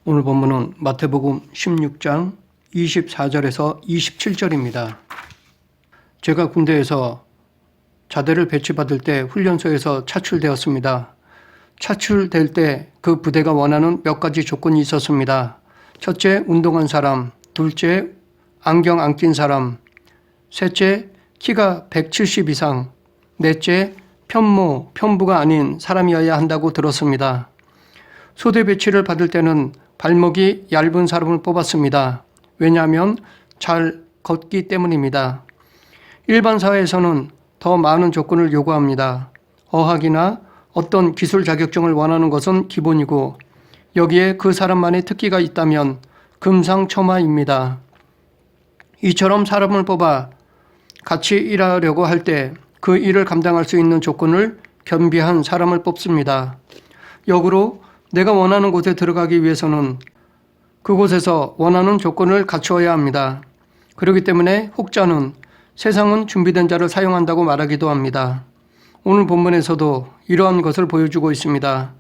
오늘 본문은 마태복음 16장 24절에서 27절입니다. 제가 군대에서 자대를 배치받을 때 훈련소에서 차출되었습니다. 차출될 때 그 부대가 원하는 몇 가지 조건이 있었습니다. 첫째, 운동한 사람. 둘째, 안경 안 낀 사람. 셋째, 키가 170 이상. 넷째, 편부가 아닌 사람이어야 한다고 들었습니다. 소대 배치를 받을 때는 발목이 얇은 사람을 뽑았습니다. 왜냐하면 잘 걷기 때문입니다. 일반 사회에서는 더 많은 조건을 요구합니다. 어학이나 어떤 기술 자격증을 원하는 것은 기본이고 여기에 그 사람만의 특기가 있다면 금상첨화입니다. 이처럼 사람을 뽑아 같이 일하려고 할 때 그 일을 감당할 수 있는 조건을 겸비한 사람을 뽑습니다. 역으로 내가 원하는 곳에 들어가기 위해서는 그곳에서 원하는 조건을 갖추어야 합니다. 그렇기 때문에 혹자는 세상은 준비된 자를 사용한다고 말하기도 합니다. 오늘 본문에서도 이러한 것을 보여주고 있습니다.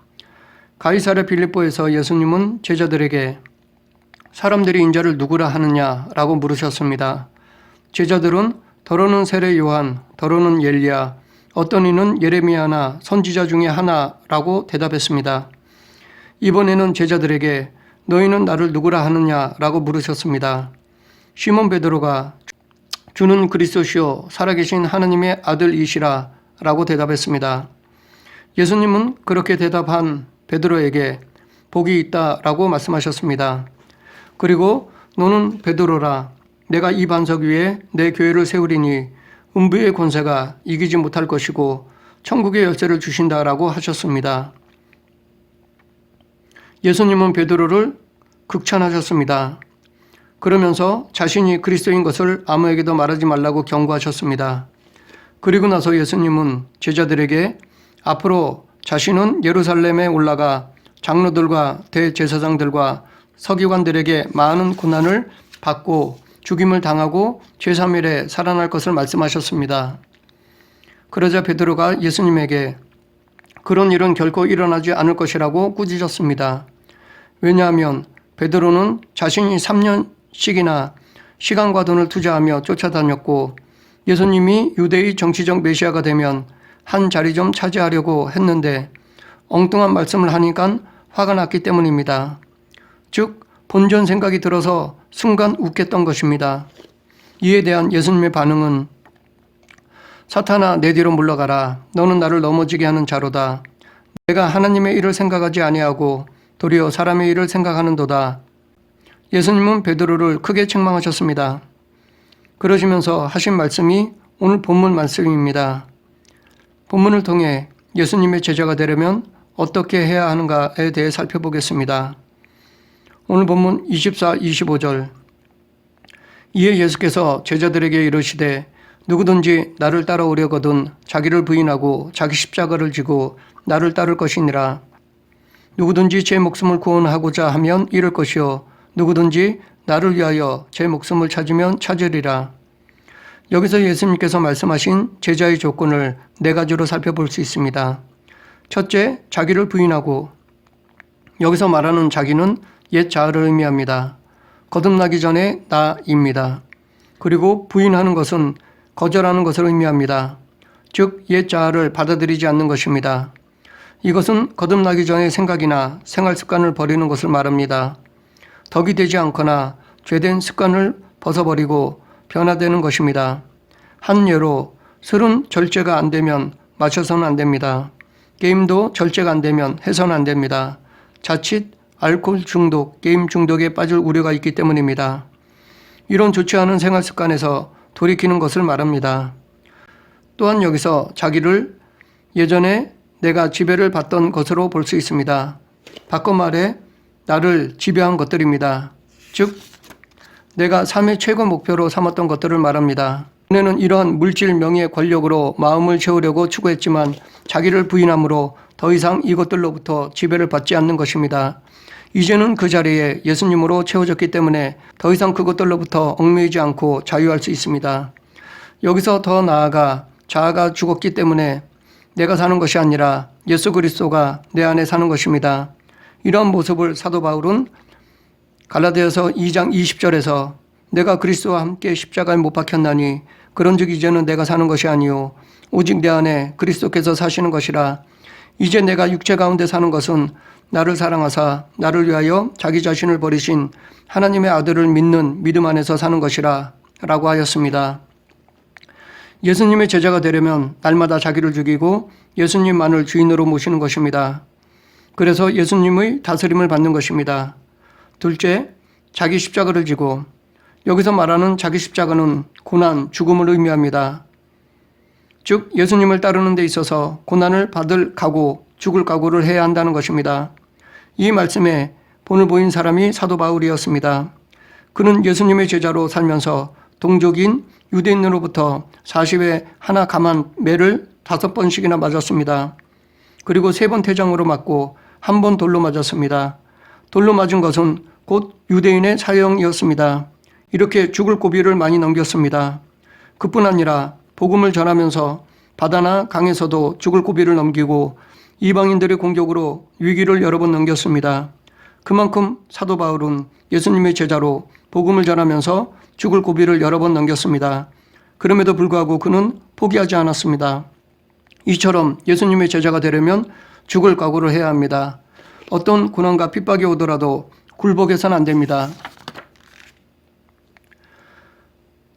가이사랴 빌립보에서 예수님은 제자들에게 사람들이 인자를 누구라 하느냐라고 물으셨습니다. 제자들은 더러는 세례 요한, 더러는 엘리야, 어떤 이는 예레미야나 선지자 중에 하나라고 대답했습니다. 이번에는 제자들에게 너희는 나를 누구라 하느냐라고 물으셨습니다. 시몬 베드로가 주는 그리스도시요 살아계신 하나님의 아들이시라 라고 대답했습니다. 예수님은 그렇게 대답한 베드로에게 복이 있다라고 말씀하셨습니다. 그리고 너는 베드로라. 내가 이 반석 위에 내 교회를 세우리니 음부의 권세가 이기지 못할 것이고 천국의 열쇠를 주신다라고 하셨습니다. 예수님은 베드로를 극찬하셨습니다. 그러면서 자신이 그리스도인 것을 아무에게도 말하지 말라고 경고하셨습니다. 그리고 나서 예수님은 제자들에게 앞으로 자신은 예루살렘에 올라가 장로들과 대제사장들과 서기관들에게 많은 고난을 받고 죽임을 당하고 제3일에 살아날 것을 말씀하셨습니다. 그러자 베드로가 예수님에게 그런 일은 결코 일어나지 않을 것이라고 꾸짖었습니다. 왜냐하면 베드로는 자신이 3년씩이나 시간과 돈을 투자하며 쫓아다녔고 예수님이 유대의 정치적 메시아가 되면 한 자리 좀 차지하려고 했는데 엉뚱한 말씀을 하니까 화가 났기 때문입니다. 즉 본전 생각이 들어서 순간 웃겠던 것입니다. 이에 대한 예수님의 반응은 사탄아 내 뒤로 물러가라. 너는 나를 넘어지게 하는 자로다. 내가 하나님의 일을 생각하지 아니하고 도리어 사람의 일을 생각하는도다. 예수님은 베드로를 크게 책망하셨습니다. 그러시면서 하신 말씀이 오늘 본문 말씀입니다. 본문을 통해 예수님의 제자가 되려면 어떻게 해야 하는가에 대해 살펴보겠습니다. 오늘 본문 24, 25절. 이에 예수께서 제자들에게 이르시되 누구든지 나를 따라오려거든 자기를 부인하고 자기 십자가를 지고 나를 따를 것이니라. 누구든지 제 목숨을 구원하고자 하면 잃을 것이요 누구든지 나를 위하여 제 목숨을 찾으면 찾으리라. 여기서 예수님께서 말씀하신 제자의 조건을 네 가지로 살펴볼 수 있습니다. 첫째, 자기를 부인하고, 여기서 말하는 자기는 옛 자아를 의미합니다. 거듭나기 전에 나입니다. 그리고 부인하는 것은 거절하는 것을 의미합니다. 즉, 옛 자아를 받아들이지 않는 것입니다. 이것은 거듭나기 전의 생각이나 생활 습관을 버리는 것을 말합니다. 덕이 되지 않거나 죄된 습관을 벗어버리고 변화되는 것입니다. 한 예로 술은 절제가 안 되면 마셔서는 안 됩니다. 게임도 절제가 안 되면 해서는 안 됩니다. 자칫 알코올 중독, 게임 중독에 빠질 우려가 있기 때문입니다. 이런 좋지 않은 생활 습관에서 돌이키는 것을 말합니다. 또한 여기서 자기를 예전에 내가 지배를 받던 것으로 볼 수 있습니다. 바꿔 말해 나를 지배한 것들입니다. 즉 내가 삶의 최고 목표로 삼았던 것들을 말합니다. 전에는 이러한 물질, 명예, 권력으로 마음을 채우려고 추구했지만 자기를 부인함으로 더 이상 이것들로부터 지배를 받지 않는 것입니다. 이제는 그 자리에 예수님으로 채워졌기 때문에 더 이상 그것들로부터 얽매이지 않고 자유할 수 있습니다. 여기서 더 나아가 자아가 죽었기 때문에 내가 사는 것이 아니라 예수 그리스도가 내 안에 사는 것입니다. 이런 모습을 사도 바울은 갈라디아서 2장 20절에서 내가 그리스도와 함께 십자가에 못 박혔나니 그런즉 이제는 내가 사는 것이 아니요 오직 내 안에 그리스도께서 사시는 것이라. 이제 내가 육체 가운데 사는 것은 나를 사랑하사 나를 위하여 자기 자신을 버리신 하나님의 아들을 믿는 믿음 안에서 사는 것이라 라고 하였습니다. 예수님의 제자가 되려면 날마다 자기를 죽이고 예수님만을 주인으로 모시는 것입니다. 그래서 예수님의 다스림을 받는 것입니다. 둘째, 자기 십자가를 지고, 여기서 말하는 자기 십자가는 고난, 죽음을 의미합니다. 즉 예수님을 따르는 데 있어서 고난을 받을 각오, 죽을 각오를 해야 한다는 것입니다. 이 말씀에 본을 보인 사람이 사도 바울이었습니다. 그는 예수님의 제자로 살면서 동족인 유대인으로부터 40에 하나 감한 매를 5번씩이나 맞았습니다. 그리고 3번 태장으로 맞고 1번 돌로 맞았습니다. 돌로 맞은 것은 곧 유대인의 사형이었습니다. 이렇게 죽을 고비를 많이 넘겼습니다. 그뿐 아니라 복음을 전하면서 바다나 강에서도 죽을 고비를 넘기고 이방인들의 공격으로 위기를 여러 번 넘겼습니다. 그만큼 사도 바울은 예수님의 제자로 복음을 전하면서 죽을 고비를 여러 번 넘겼습니다. 그럼에도 불구하고 그는 포기하지 않았습니다. 이처럼 예수님의 제자가 되려면 죽을 각오를 해야 합니다. 어떤 고난과 핍박이 오더라도 굴복해서는 안 됩니다.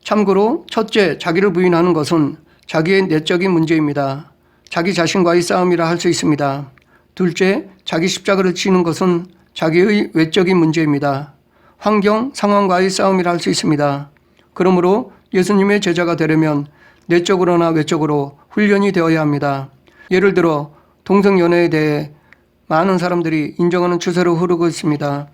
참고로 첫째, 자기를 부인하는 것은 자기의 내적인 문제입니다. 자기 자신과의 싸움이라 할 수 있습니다. 둘째, 자기 십자가를 지는 것은 자기의 외적인 문제입니다. 환경, 상황과의 싸움이라 할 수 있습니다. 그러므로 예수님의 제자가 되려면 내적으로나 외적으로 훈련이 되어야 합니다. 예를 들어 동성연애에 대해 많은 사람들이 인정하는 추세로 흐르고 있습니다.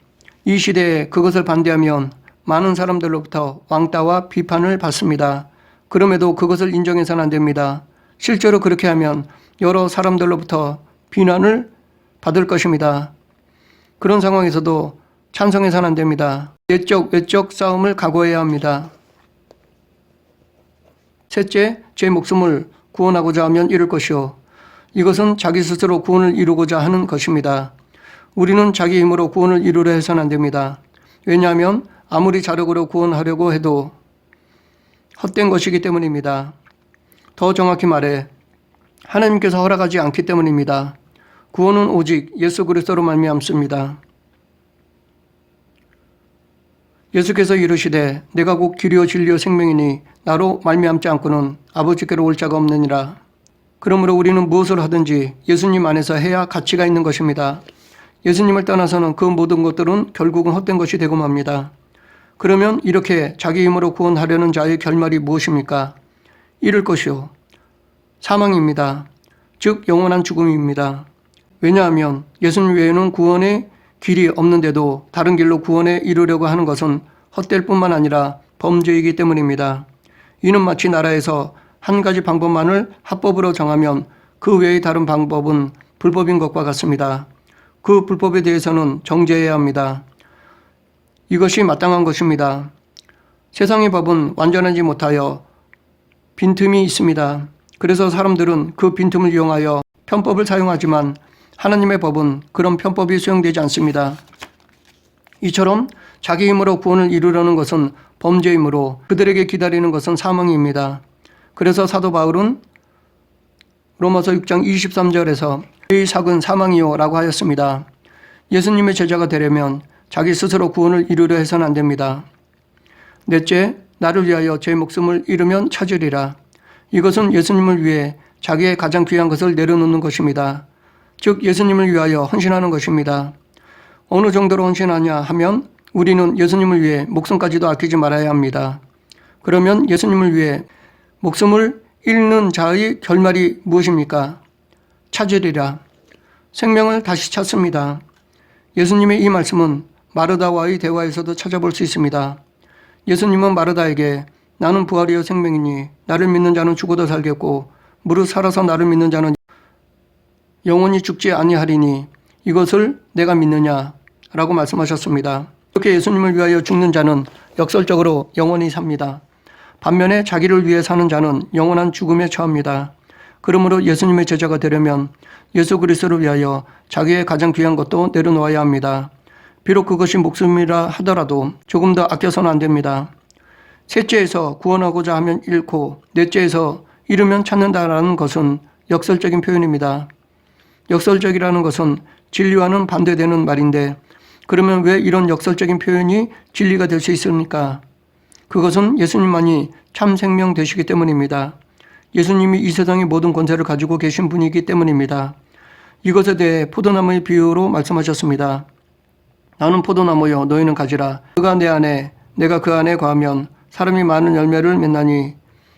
이 시대에 그것을 반대하면 많은 사람들로부터 왕따와 비판을 받습니다. 그럼에도 그것을 인정해서는 안 됩니다. 실제로 그렇게 하면 여러 사람들로부터 비난을 받을 것입니다. 그런 상황에서도 찬성해서는 안 됩니다. 내적, 외적 싸움을 각오해야 합니다. 셋째, 제 목숨을 구원하고자 하면 이룰 것이요. 이것은 자기 스스로 구원을 이루고자 하는 것입니다. 우리는 자기 힘으로 구원을 이루려 해서는 안 됩니다. 왜냐하면 아무리 자력으로 구원하려고 해도 헛된 것이기 때문입니다. 더 정확히 말해 하나님께서 허락하지 않기 때문입니다. 구원은 오직 예수 그리스도로 말미암습니다. 예수께서 이르시되 내가 곧 길이요 진리요 생명이니 나로 말미암지 않고는 아버지께로 올 자가 없느니라. 그러므로 우리는 무엇을 하든지 예수님 안에서 해야 가치가 있는 것입니다. 예수님을 떠나서는 그 모든 것들은 결국은 헛된 것이 되고 맙니다. 그러면 이렇게 자기 힘으로 구원하려는 자의 결말이 무엇입니까? 잃을 것이요. 사망입니다. 즉 영원한 죽음입니다. 왜냐하면 예수님 외에는 구원의 길이 없는데도 다른 길로 구원에 이르려고 하는 것은 헛될 뿐만 아니라 범죄이기 때문입니다. 이는 마치 나라에서 한 가지 방법만을 합법으로 정하면 그 외의 다른 방법은 불법인 것과 같습니다. 그 불법에 대해서는 정죄해야 합니다. 이것이 마땅한 것입니다. 세상의 법은 완전하지 못하여 빈틈이 있습니다. 그래서 사람들은 그 빈틈을 이용하여 편법을 사용하지만 하나님의 법은 그런 편법이 수용되지 않습니다. 이처럼 자기 힘으로 구원을 이루려는 것은 범죄이므로 그들에게 기다리는 것은 사망입니다. 그래서 사도 바울은 로마서 6장 23절에서 의 삭은 사망이요 라고 하였습니다. 예수님의 제자가 되려면 자기 스스로 구원을 이루려 해서는 안 됩니다. 넷째, 나를 위하여 제 목숨을 잃으면 찾으리라. 이것은 예수님을 위해 자기의 가장 귀한 것을 내려놓는 것입니다. 즉 예수님을 위하여 헌신하는 것입니다. 어느 정도로 헌신하냐 하면 우리는 예수님을 위해 목숨까지도 아끼지 말아야 합니다. 그러면 예수님을 위해 목숨을 잃는 자의 결말이 무엇입니까? 찾으리라. 생명을 다시 찾습니다. 예수님의 이 말씀은 마르다와의 대화에서도 찾아볼 수 있습니다. 예수님은 마르다에게 나는 부활이요 생명이니 나를 믿는 자는 죽어도 살겠고 무릇 살아서 나를 믿는 자는 영원히 죽지 아니하리니 이것을 내가 믿느냐 라고 말씀하셨습니다. 이렇게 예수님을 위하여 죽는 자는 역설적으로 영원히 삽니다. 반면에 자기를 위해 사는 자는 영원한 죽음에 처합니다. 그러므로 예수님의 제자가 되려면 예수 그리스도를 위하여 자기의 가장 귀한 것도 내려놓아야 합니다. 비록 그것이 목숨이라 하더라도 조금 더 아껴서는 안 됩니다. 셋째에서 구원하고자 하면 잃고 넷째에서 잃으면 찾는다라는 것은 역설적인 표현입니다. 역설적이라는 것은 진리와는 반대되는 말인데 그러면 왜 이런 역설적인 표현이 진리가 될 수 있습니까? 그것은 예수님만이 참 생명 되시기 때문입니다. 예수님이 이 세상의 모든 권세를 가지고 계신 분이기 때문입니다. 이것에 대해 포도나무의 비유로 말씀하셨습니다. 나는 포도나무여 너희는 가지라. 그가 내 안에 내가 그 안에 거하면 사람이 많은 열매를 맺나니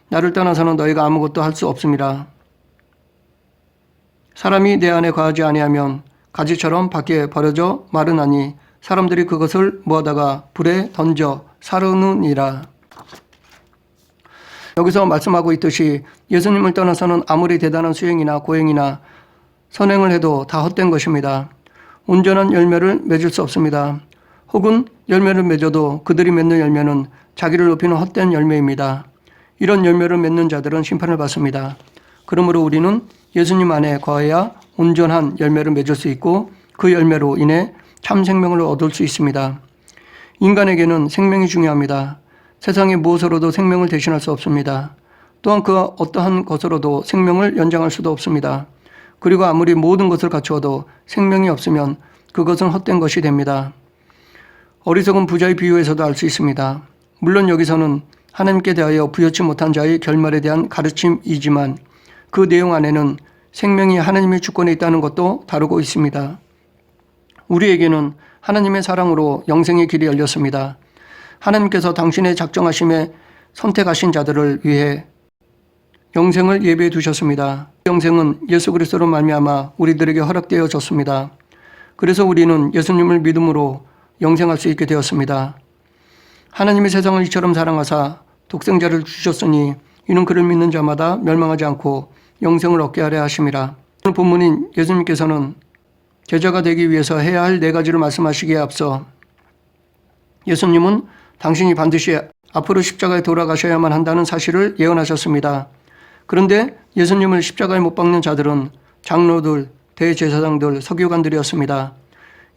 나를 떠나서는 너희가 아무것도 할 수 없음이라. 사람이 내 안에 거하지 아니하면 가지처럼 밖에 버려져 마르나니 사람들이 그것을 모아다가 불에 던져 사르느니라. 여기서 말씀하고 있듯이 예수님을 떠나서는 아무리 대단한 수행이나 고행이나 선행을 해도 다 헛된 것입니다. 온전한 열매를 맺을 수 없습니다. 혹은 열매를 맺어도 그들이 맺는 열매는 자기를 높이는 헛된 열매입니다. 이런 열매를 맺는 자들은 심판을 받습니다. 그러므로 우리는 예수님 안에 거해야 온전한 열매를 맺을 수 있고 그 열매로 인해 참 생명을 얻을 수 있습니다. 인간에게는 생명이 중요합니다. 세상의 무엇으로도 생명을 대신할 수 없습니다. 또한 그 어떠한 것으로도 생명을 연장할 수도 없습니다. 그리고 아무리 모든 것을 갖추어도 생명이 없으면 그것은 헛된 것이 됩니다. 어리석은 부자의 비유에서도 알 수 있습니다. 물론 여기서는 하나님께 대하여 부여치 못한 자의 결말에 대한 가르침이지만 그 내용 안에는 생명이 하나님의 주권에 있다는 것도 다루고 있습니다. 우리에게는 하나님의 사랑으로 영생의 길이 열렸습니다. 하나님께서 당신의 작정하심에 선택하신 자들을 위해 영생을 예비해 두셨습니다. 영생은 예수 그리스도로 말미암아 우리들에게 허락되어졌습니다. 그래서 우리는 예수님을 믿음으로 영생할 수 있게 되었습니다. 하나님이 세상을 이처럼 사랑하사 독생자를 주셨으니 이는 그를 믿는 자마다 멸망하지 않고 영생을 얻게 하려 하심이라. 오늘 본문인 예수님께서는 제자가 되기 위해서 해야 할 4가지를 말씀하시기에 앞서 예수님은 당신이 반드시 앞으로 십자가에 돌아가셔야만 한다는 사실을 예언하셨습니다. 그런데 예수님을 십자가에 못 박는 자들은 장로들, 대제사장들, 서기관들이었습니다.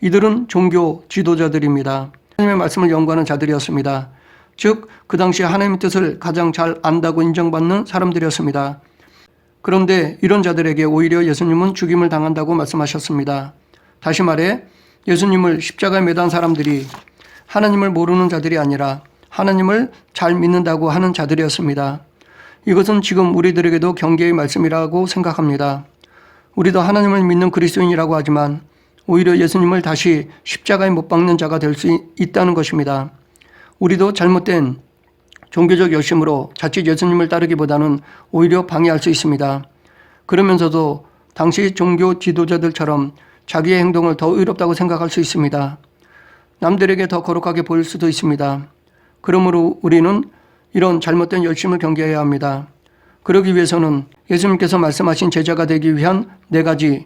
이들은 종교 지도자들입니다. 하나님의 말씀을 연구하는 자들이었습니다. 즉, 그 당시 하나님의 뜻을 가장 잘 안다고 인정받는 사람들이었습니다. 그런데 이런 자들에게 오히려 예수님은 죽임을 당한다고 말씀하셨습니다. 다시 말해 예수님을 십자가에 매단 사람들이 하나님을 모르는 자들이 아니라 하나님을 잘 믿는다고 하는 자들이었습니다. 이것은 지금 우리들에게도 경계의 말씀이라고 생각합니다. 우리도 하나님을 믿는 그리스도인이라고 하지만 오히려 예수님을 다시 십자가에 못 박는 자가 될 수 있다는 것입니다. 우리도 잘못된 종교적 열심으로 자칫 예수님을 따르기보다는 오히려 방해할 수 있습니다. 그러면서도 당시 종교 지도자들처럼 자기의 행동을 더 의롭다고 생각할 수 있습니다. 남들에게 더 거룩하게 보일 수도 있습니다. 그러므로 우리는 이런 잘못된 열심을 경계해야 합니다. 그러기 위해서는 예수님께서 말씀하신 제자가 되기 위한 4가지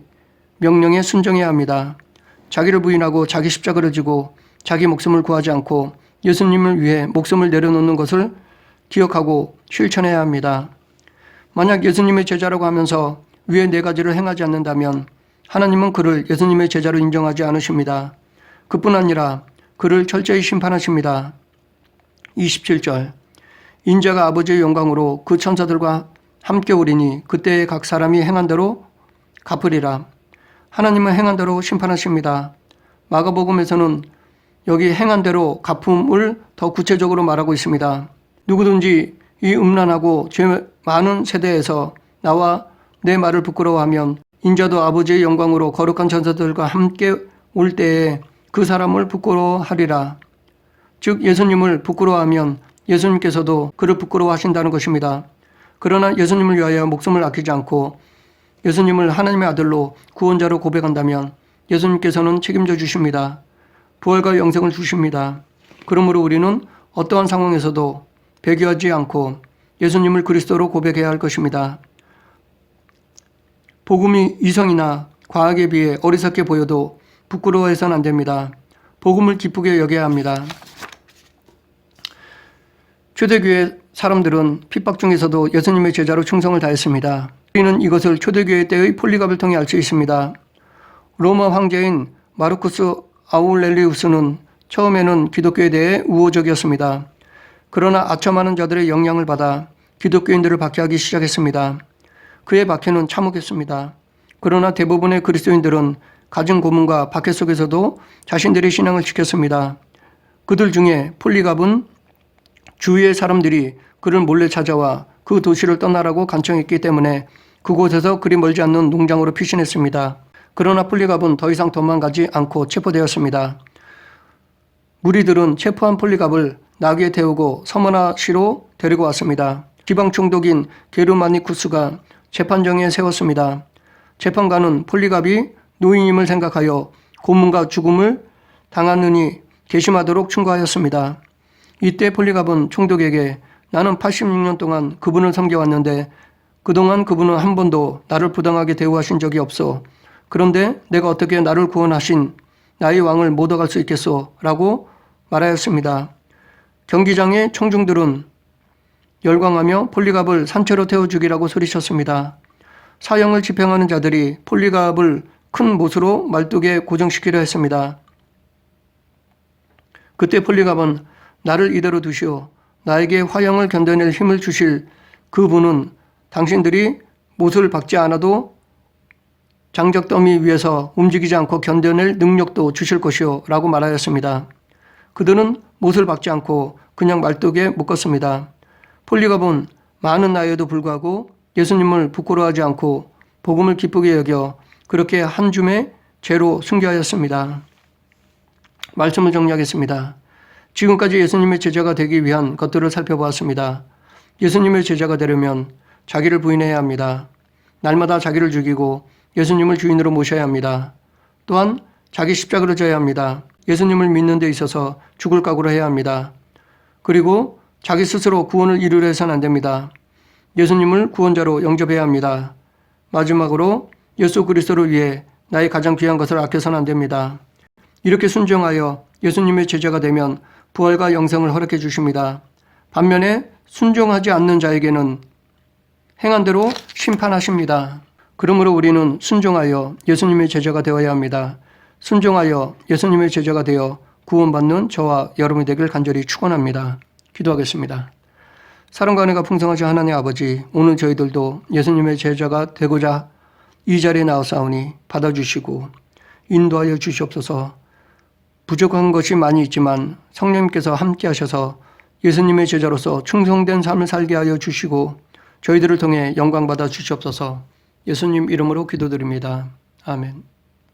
명령에 순종해야 합니다. 자기를 부인하고 자기 십자가를 지고 자기 목숨을 구하지 않고 예수님을 위해 목숨을 내려놓는 것을 기억하고 실천해야 합니다. 만약 예수님의 제자라고 하면서 위에 4가지를 행하지 않는다면 하나님은 그를 예수님의 제자로 인정하지 않으십니다. 그뿐 아니라 그를 철저히 심판하십니다. 27절 인자가 아버지의 영광으로 그 천사들과 함께 오리니 그때에 각 사람이 행한 대로 갚으리라. 하나님은 행한 대로 심판하십니다. 마가복음에서는 여기 행한 대로 갚음을 더 구체적으로 말하고 있습니다. 누구든지 이 음란하고 죄 많은 세대에서 나와 내 말을 부끄러워하면 인자도 아버지의 영광으로 거룩한 천사들과 함께 올 때에 그 사람을 부끄러워하리라. 즉 예수님을 부끄러워하면 예수님께서도 그를 부끄러워하신다는 것입니다. 그러나 예수님을 위하여 목숨을 아끼지 않고 예수님을 하나님의 아들로 구원자로 고백한다면 예수님께서는 책임져 주십니다. 부활과 영생을 주십니다. 그러므로 우리는 어떠한 상황에서도 배교하지 않고 예수님을 그리스도로 고백해야 할 것입니다. 복음이 이성이나 과학에 비해 어리석게 보여도 부끄러워해서는 안 됩니다. 복음을 기쁘게 여겨야 합니다. 초대교회 사람들은 핍박 중에서도 예수님의 제자로 충성을 다했습니다. 우리는 이것을 초대교회 때의 폴리갑을 통해 알 수 있습니다. 로마 황제인 마르쿠스 아울렐리우스는 처음에는 기독교에 대해 우호적이었습니다. 그러나 아첨하는 자들의 영향을 받아 기독교인들을 박해하기 시작했습니다. 그의 박해는 참혹했습니다. 그러나 대부분의 그리스도인들은 갖은 고문과 박해 속에서도 자신들의 신앙을 지켰습니다. 그들 중에 폴리갑은 주위의 사람들이 그를 몰래 찾아와 그 도시를 떠나라고 간청했기 때문에 그곳에서 그리 멀지 않는 농장으로 피신했습니다. 그러나 폴리갑은 더 이상 도망가지 않고 체포되었습니다. 무리들은 체포한 폴리갑을 나귀에 태우고 서머나시로 데리고 왔습니다. 지방 총독인 게르마니쿠스가 재판정에 세웠습니다. 재판관은 폴리갑이 노인임을 생각하여 고문과 죽음을 당하느니 개심하도록 충고하였습니다. 이때 폴리갑은 총독에게 나는 86년 동안 그분을 섬겨왔는데 그동안 그분은 한 번도 나를 부당하게 대우하신 적이 없어. 그런데 내가 어떻게 나를 구원하신 나의 왕을 못 얻어갈 수 있겠소? 라고 말하였습니다. 경기장의 청중들은 열광하며 폴리갑을 산채로 태워 죽이라고 소리쳤습니다. 사형을 집행하는 자들이 폴리갑을 큰 못으로 말뚝에 고정시키려 했습니다. 그때 폴리갑은 나를 이대로 두시오. 나에게 화형을 견뎌낼 힘을 주실 그 분은 당신들이 못을 박지 않아도 장작더미 위에서 움직이지 않고 견뎌낼 능력도 주실 것이오 라고 말하였습니다. 그들은 못을 박지 않고 그냥 말뚝에 묶었습니다. 폴리갑은 많은 나이에도 불구하고 예수님을 부끄러워하지 않고 복음을 기쁘게 여겨 그렇게 한 줌의 죄로 순교하였습니다. 말씀을 정리하겠습니다. 지금까지 예수님의 제자가 되기 위한 것들을 살펴보았습니다. 예수님의 제자가 되려면 자기를 부인해야 합니다. 날마다 자기를 죽이고 예수님을 주인으로 모셔야 합니다. 또한 자기 십자가를 져야 합니다. 예수님을 믿는 데 있어서 죽을 각오를 해야 합니다. 그리고 자기 스스로 구원을 이루려 해서는 안 됩니다. 예수님을 구원자로 영접해야 합니다. 마지막으로 예수 그리스도를 위해 나의 가장 귀한 것을 아껴서는 안 됩니다. 이렇게 순종하여 예수님의 제자가 되면 부활과 영생을 허락해 주십니다. 반면에 순종하지 않는 자에게는 행한 대로 심판하십니다. 그러므로 우리는 순종하여 예수님의 제자가 되어야 합니다. 순종하여 예수님의 제자가 되어 구원받는 저와 여러분이 되길 간절히 축원합니다. 기도하겠습니다. 사랑과 은혜가 풍성하신 하나님 아버지, 오늘 저희들도 예수님의 제자가 되고자 이 자리에 나와사오니 받아주시고 인도하여 주시옵소서. 부족한 것이 많이 있지만 성령님께서 함께 하셔서 예수님의 제자로서 충성된 삶을 살게 하여 주시고 저희들을 통해 영광 받아 주시옵소서. 예수님 이름으로 기도드립니다. 아멘.